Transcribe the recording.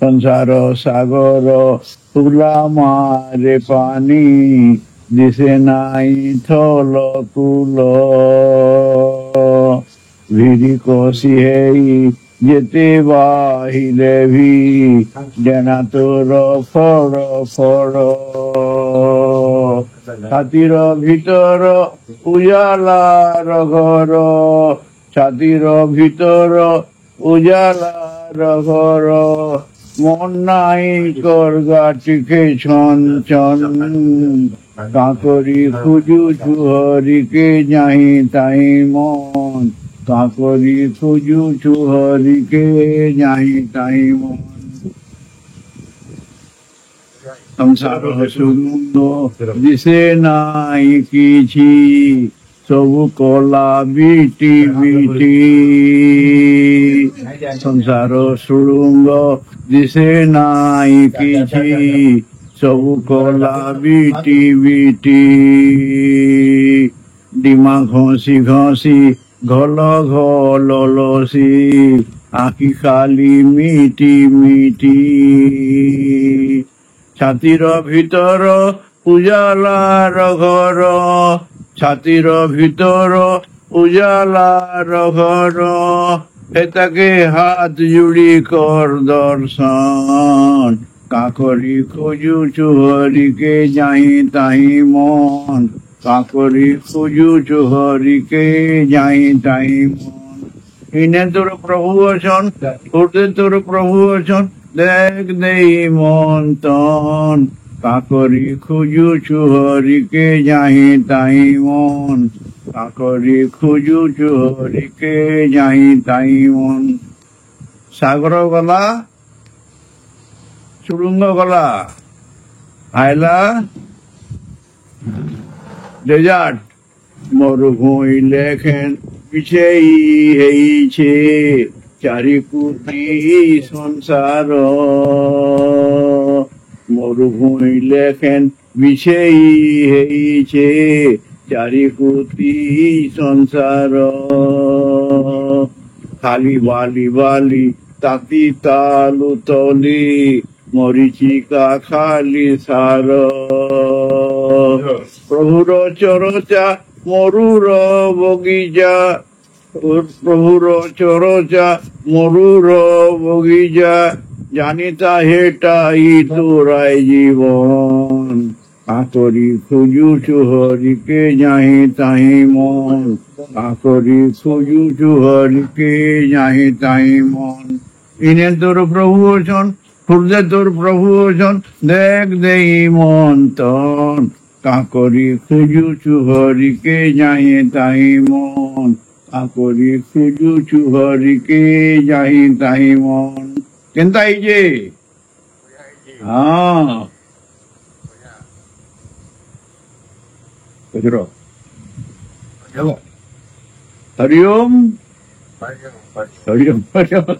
संसार सागर तुला मारे पानी दिसे नाई थल कूल ভিড়ি কষি হেই যেতে বাহিলে ভি ডেনা তোর ফর ফর ছাতির ভিতর উজালার ঘর ছাতির ভিতর উজালার ঘর মন নাই কর গাটিকে ছন ছন কাকরি খুজু চুহরিকে যাই তাই মন কাকরি খুজু চুহরিকে যাই তাই মন সংসার সুন্দর দিশে নাই কিছু সবু কলা বিটি বিটি সংসার সুড়ঙ্গ দিশে নাই কিছু সবু কলা বিটি বিটি ডিমা ঘষি ঘষি ঘল ঘল লসি আঁকি খালি মিটি মিটি ছাতির ভিতর উজালার ঘর ছাতির ভিতর উজালার ঘর এটাকে হাত জুড়ি কর দর্শন কাকরি খুজু চুহরিকে যাই তাই মন কাকরি খুজু চুহরিকে যাই তাই মন ইনে তোর প্রভু অছন ওতে তোর প্রভু অছন দেখ দেই মন তন কাকরি খুজু চুহরিকে যাই তাই মন কাকরি খুজু চুহরিকে যাই তাই মন সাগর গলা সুড়ঙ্গ গলা আইলা ডেজার্ট মরুভূমি লেখেন পিছেই হেইছে চারিকুটি সংসার মরুভূমি লেখেন পিছেই হেইছে চারিকুটি সংসার খালি বালি বালি তাতি তালু তলি মরিচিকা খালি সার প্রভুর চরচা মরুর বগিচা প্রভুর চরচা মরুর বগিচা জানিতা হেটাই তোরাই জীবন কাকরি খুজু চুহরিকে যাই তাই মন কাকরি খুজু চুহরিকে যাই তাই মন ইনে তোর প্রভু অছন খুঁজে তোর প্রভু অছন দেখ দেই মন তন কাকরি খুজু চুহরিকে যাই তাই মন কাকরি খুজু চুহরিকে যাই তাই মন কেনতা যে হ্যাঁ हरिओम हरिओम हरिओम